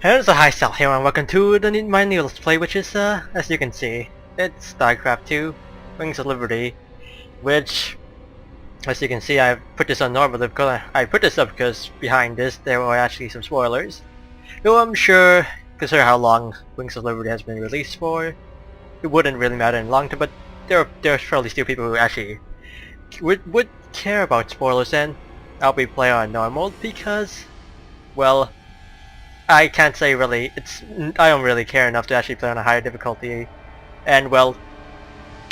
Here's a HighZealot here and welcome to my new Let's Play, which is, as you can see, it's Starcraft 2, Wings of Liberty, which, as you can see, I put this on normal because I put this up because behind this there were actually some spoilers. Though I'm sure, considering how long Wings of Liberty has been released for, it wouldn't really matter in the long term, but there's probably still people who actually would care about spoilers, and I'll be playing on normal because, well, I can't say really, I don't really care enough to actually play on a higher difficulty, and well,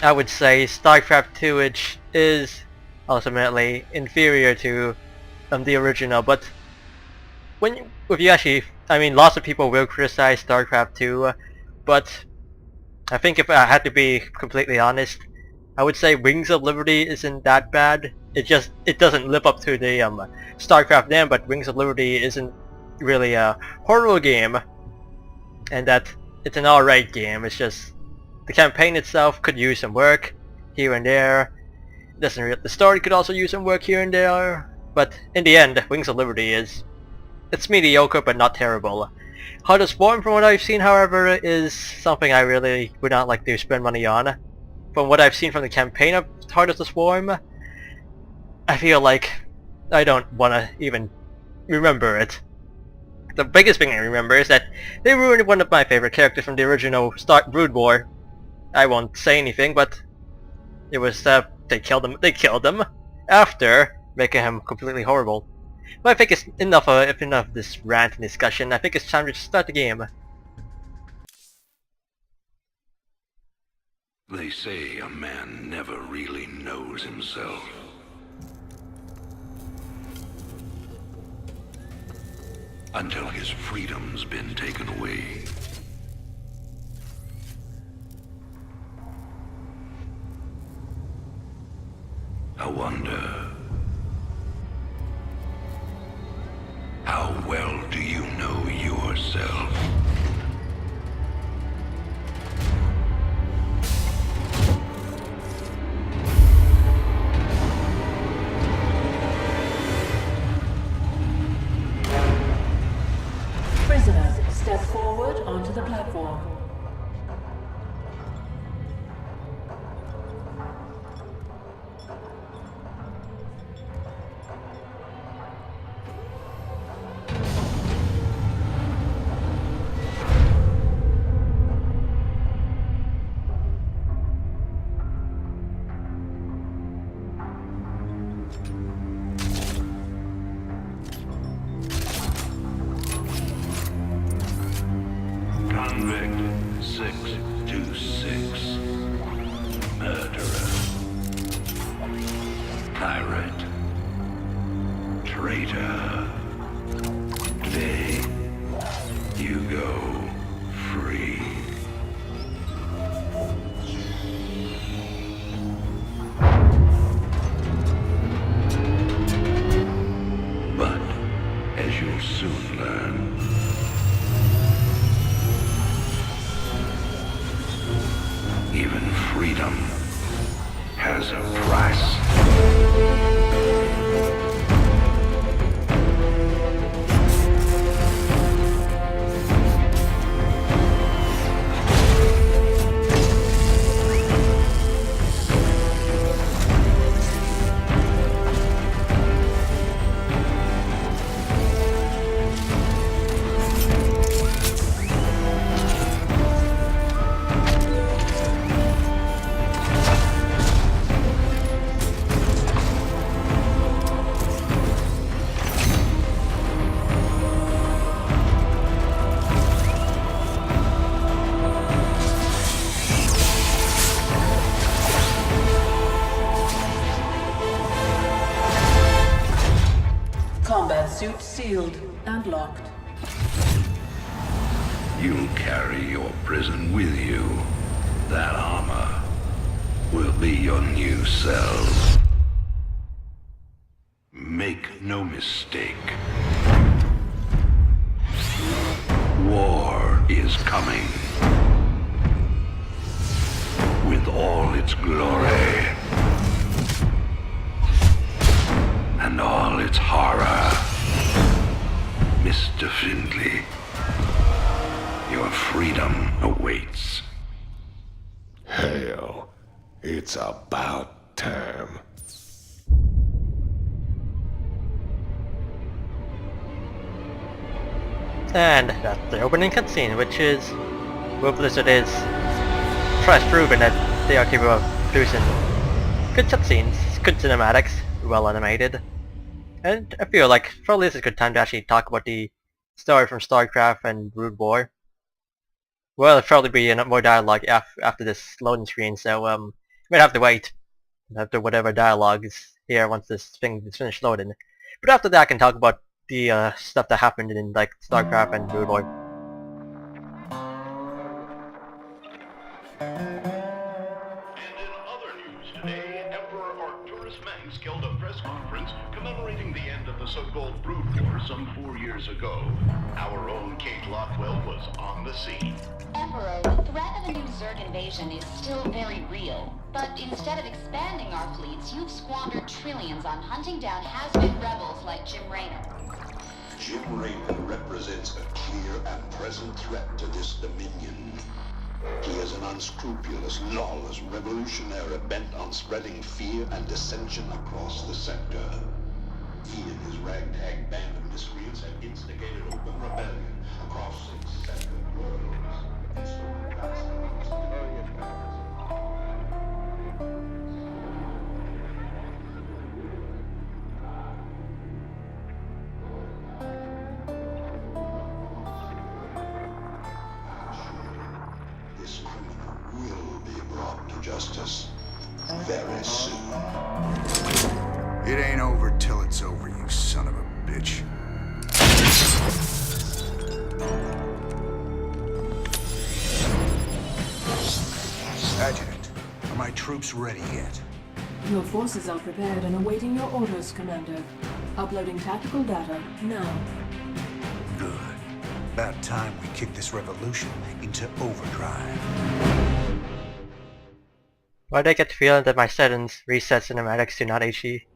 I would say Starcraft 2 which is ultimately inferior to the original, but if you actually, I mean, lots of people will criticize Starcraft 2, but I think if I had to be completely honest, I would say Wings of Liberty isn't that bad. It doesn't live up to the Starcraft name, but Wings of Liberty isn't really a horror game, and that it's an alright game. It's just the campaign itself could use some work here and there. The story could also use some work here and there, but in the end, Wings of Liberty it's mediocre but not terrible. How to Swarm, from what I've seen, however, is something I really would not like to spend money on. From what I've seen from the campaign of Heart of the Swarm, I feel like I don't want to even remember it. The biggest thing I remember is that they ruined one of my favorite characters from the original Brood War. I won't say anything, but it was they killed him after making him completely horrible. But I think it's enough of this rant and discussion. I think it's time to start the game. They say a man never really knows himself. Until his freedom's been taken away. I wonder, how well do you know yourself? Prisoners, step forward onto the platform. Convict 626. Murderer. Pirate. Traitor. Today, you go free. But, as you'll soon learn, even freedom has a price. Combat suit sealed and locked. You'll carry your prison with you. That armor will be your new cell. Make no mistake. War is coming. With all its glory. and all its horror. Mr. Findlay, Your freedom awaits. Hell, it's about time. And that's the opening cutscene, which is where Blizzard is proven that they are capable of producing good cutscenes, good cinematics, well animated. And I feel like probably this is a good time to actually talk about the story from Starcraft and Brood War. Well, there'll probably be more dialogue after this loading screen, so you might have to wait after whatever dialogue is here once this thing is finished loading. But after that I can talk about the stuff that happened in like Starcraft and Brood War. Held a press conference commemorating the end of the so-called Brood War some 4 years ago. Our own Kate Lockwell was on the scene. Emperor, the threat of a new Zerg invasion is still very real. But instead of expanding our fleets, you've squandered trillions on hunting down has-been rebels like Jim Raynor. Jim Raynor represents a clear and present threat to this Dominion. He is an unscrupulous, lawless revolutionary bent on spreading fear and dissension across the sector. He and his ragtag band of miscreants have instigated open rebellion across 6 separate worlds. This criminal will be brought to justice very soon. It ain't over till it's over, you son of a bitch. Adjutant, are my troops ready yet? Your forces are prepared and awaiting your orders, Commander. Uploading tactical data now. Good. About time we kick this revolution into overdrive. Why do I get the feeling that my settings reset cinematics to not HD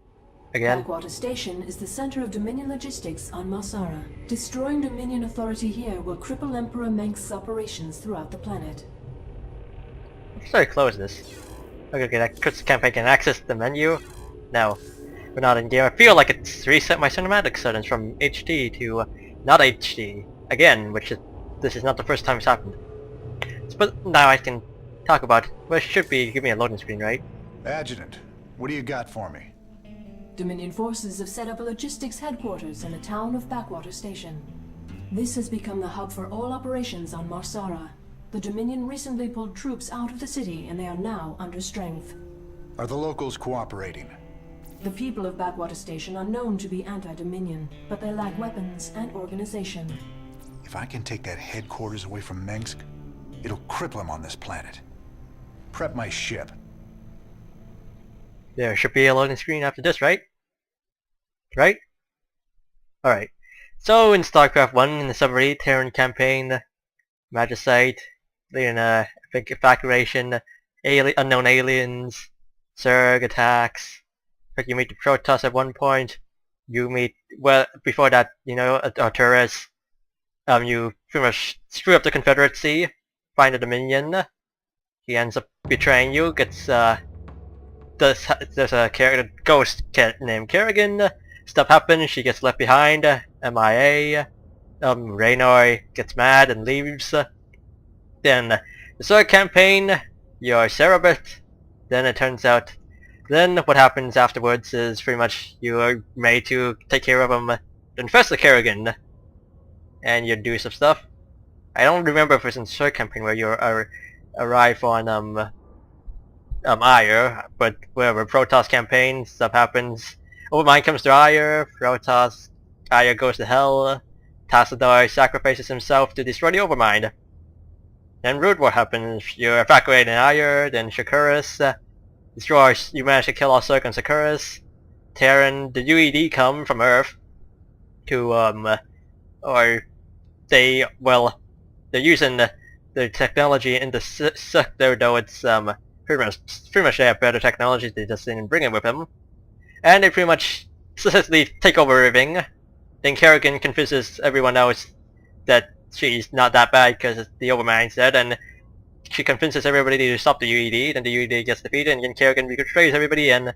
again? Backwater Station is the center of Dominion logistics on Marsara. Destroying Dominion authority here will cripple Emperor Mengsk's operations throughout the planet. Should I close this? Okay, that campaign can access the menu. No, we're not in game. I feel like it's reset my cinematic settings from HD to not HD again, this is not the first time it's happened. But now I can talk about what should be give me a loading screen, right? Adjutant, what do you got for me? Dominion forces have set up a logistics headquarters in the town of Backwater Station. This has become the hub for all operations on Marsara. The Dominion recently pulled troops out of the city and they are now under strength. Are the locals cooperating? The people of Backwater Station are known to be anti-Dominion, but they lack weapons and organization. If I can take that headquarters away from Mengsk, it'll cripple him on this planet. Prep my ship. There should be a loading screen after this, right? Right? Alright. So in StarCraft 1, in the submarine Terran campaign, Magicite, leading a big evacuation, unknown aliens, Zerg attacks. Like you meet the Protoss at one point. You meet, well, before that, you know, Arturus. You pretty much screw up the Confederacy, find the Dominion. He ends up betraying you, gets, there's a ghost named Kerrigan. Stuff happens, she gets left behind, MIA. Raynor gets mad and leaves. Then the Zerg campaign, you're Cerebrit. Then it turns out, then what happens afterwards is pretty much you are made to take care of Professor Kerrigan, and you do some stuff. I don't remember if it's in Zerg campaign where you arrive on Ire, but whatever. Protoss campaign, stuff happens. Overmind comes to Ire, Protoss, Ire goes to hell. Tassadar sacrifices himself to destroy the Overmind. Then Brood War happens, you're evacuating Ire, then Shakuras destroys, you manage to kill all Zerg on Shakuras. Terran, the UED come from Earth to, or they, well, they're using the technology in the sector, though it's, pretty much they have better technology, they just didn't bring it with them. And they pretty much successfully take over everything. Then Kerrigan convinces everyone else that she's not that bad because the Overman's dead, and she convinces everybody to stop the UED, then the UED gets defeated, and then Kerrigan betrays everybody, and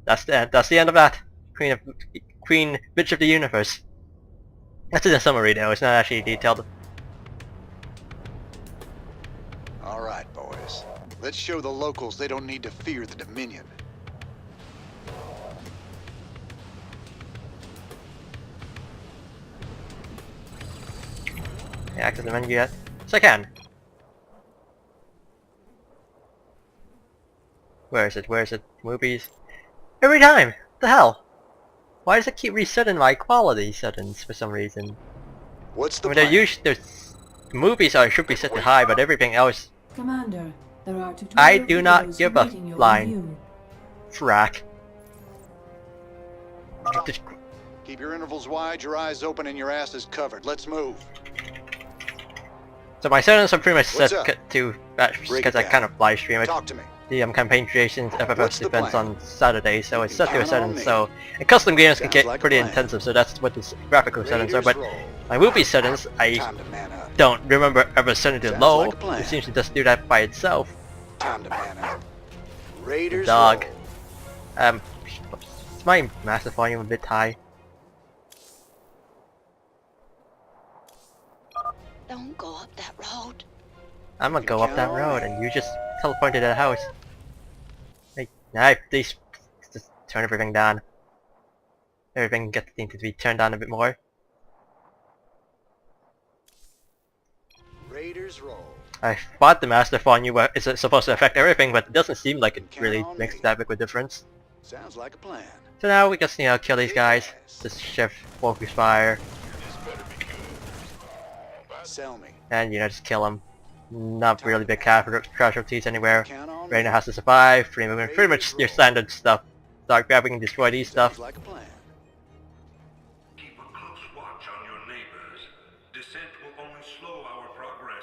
that's the end. That's the end of that. Queen Bitch of the Universe. That's in a summary though, it's not actually detailed. Alright, boys. Let's show the locals they don't need to fear the Dominion. Yeah, access the menu yet. So I can. Where is it? Where is it? Movies? Every time! The hell? Why does it keep resetting my quality settings for some reason? What's the I mean, plan? there's movies should be set to high, but everything else, Commander, there are tutorial I do not videos give a awaiting your line. review. frack. Keep your intervals wide, your eyes open, and your asses covered. Let's move. So my settings are pretty much What's set up? to Break because it I down. kind of live stream it. Talk to me. The campaign creations FFS What's the defense plan? on Saturday, so it's set to a Count on settings. me. So and custom games can Sounds get like a pretty plan. intensive, so that's what the graphical settings are. Raiders But roll. my movie settings, I Time to man up. don't remember ever setting it Sounds low. like a plan. It seems to just do that by itself. Time to man up. Raiders Dog. roll. Is my master volume a bit high? Don't go up that road. I'm gonna go up that road and you just teleported to the house. Hey, nah, please just turn everything down. Everything needs to be turned down a bit more. Raiders roll. I thought the master volume is supposed to affect everything, but it doesn't seem like it really makes that big of a difference. Sounds like a plan. So now we just kill these guys. Just shift focus fire, Sell me. and just kill them. Not really big casualties anywhere. Count on Reina me. has to survive. Pretty much your standard stuff. Start grabbing and destroy these Sounds stuff. like a plan. Keep a close watch on your neighbors. Descent will only slow our progress.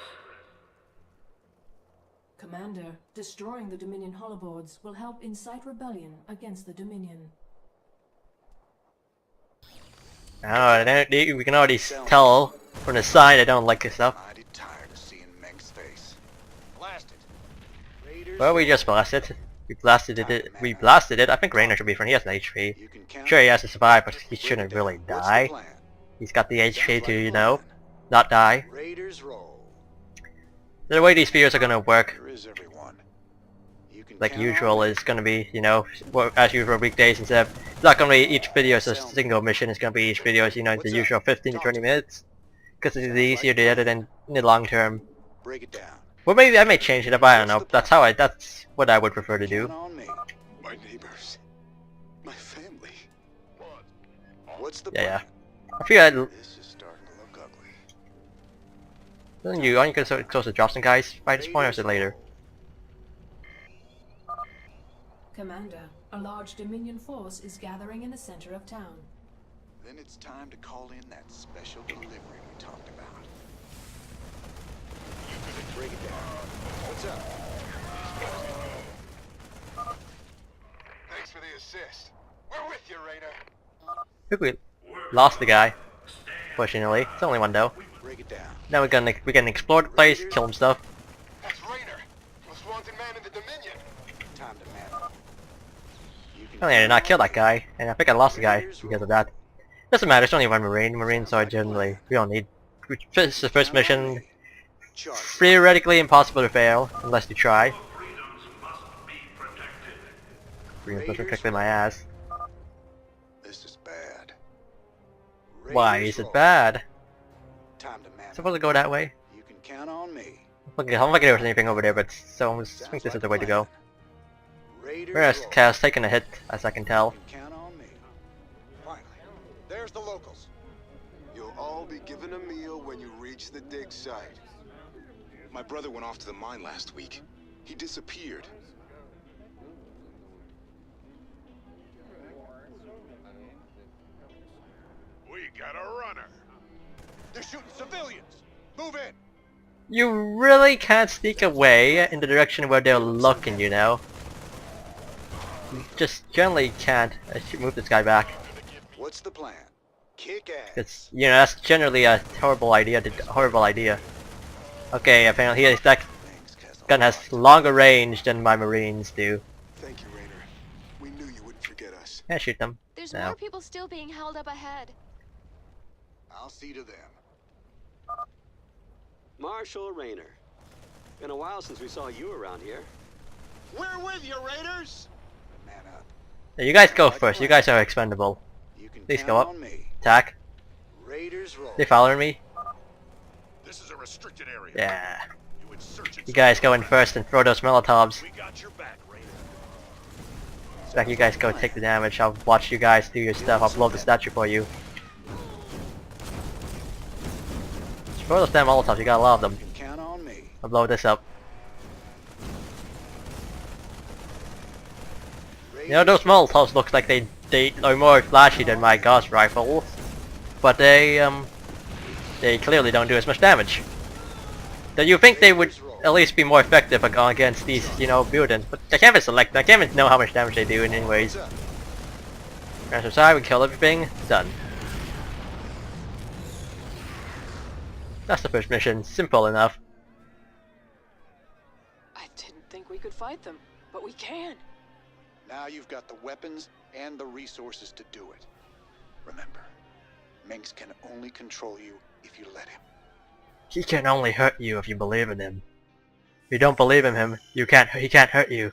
Commander, destroying the Dominion holoboards will help incite rebellion against the Dominion. Oh, we can already tell from the side I don't like this stuff. Mighty tired of seeing Meng's face. Blast it. Raiders Well, we roll. just blasted it. We blasted it. We blasted it. I think Rainer should be friendly. He has an HP. You can count Sure, he on has to survive, but he Break it shouldn't down. really What's the die. plan? He's got the Sounds HP like to, a plan. not die. Raiders roll. The way these videos are gonna work, Here is everyone. You can like count on usual, me. is gonna be, as usual weekdays instead of, it's not gonna be each video is a single mission, it's gonna be each video is, the What's usual up? 15 to Talk 20 to me. minutes. Because it's Sounds easier like to a edit in the long term. Break it down. Well, maybe I may change it up, I don't know. What's the That's what I would prefer to do. Count on me. My neighbors. My family. What's the Yeah, plan? I feel like, This is starting to look ugly. aren't you gonna close the Jobson guys by this point, or is it later? Commander, a large Dominion force is gathering in the center of town. Then it's time to call in that special delivery we talked about. Break it down. What's up? Thanks for the assist. We're with you, Rainer. I think we lost the guy. Fortunately, it's only one though. Break it down. Now we can explore the place, kill him stuff. That's Rainer. Most wanted man in the Dominion. Time to man up. You can Oh yeah, I did not kill that guy, and I think I lost the guy because of that. Doesn't matter, it's only one Marine. Marines are generally, we don't need. It's the first mission, charge. theoretically impossible to fail, unless you try. Freedoms must be protected. Marines must protect my ass. This is bad. Why Raiders is it roll. bad? Time to man It's supposed to go that way? You can count on me. I'm not looking there's anything over there, but so I think this is the way to go. Raiders Whereas roll. Cal's taking a hit, as I can tell. You can count on me. Finally, there's the locals. You'll all be given a meal when you reach the dig site. My brother went off to the mine last week. He disappeared. We got a runner. They're shooting civilians. Move in. You really can't sneak away in the direction where they're looking, You just generally can't. I should move this guy back. What's the plan? Kick ass. It's, you know, that's generally a horrible idea. Okay, apparently that Mengsk has a gun lot has to- longer range than my Marines do. Thank you, Rainer. We knew you wouldn't forget us. Yeah, shoot them. There's No. more people still being held up ahead. I'll see to them. Marshal Rainer. Been a while since we saw you around here. We're with you, Raiders. Man up. Yeah, you guys go first. You guys are expendable. You can Please count go up. on me. Attack. Raiders roll. They following me? This is a restricted area. Yeah. You insurgents. You guys go in first and throw those Molotovs. We got your back, Raider. Back, you guys go take the damage. I'll watch you guys do your stuff. I'll blow the statue for you. Just throw those damn Molotovs. You got a lot of them. You can count on me. I'll blow this up. You know, those Molotovs look like they are more flashy than my Gauss rifle, but they clearly don't do as much damage. So you think they would at least be more effective against these, you know, buildings, but I can't even select. I can't even know how much damage they do in anyways. Transfer side, we kill everything. Done. That's the first mission. Simple enough. I didn't think we could fight them, but we can. Now you've got the weapons and the resources to do it. Remember, Mengsk can only control you if you let him. He can only hurt you if you believe in him. If you don't believe in him, he can't hurt you.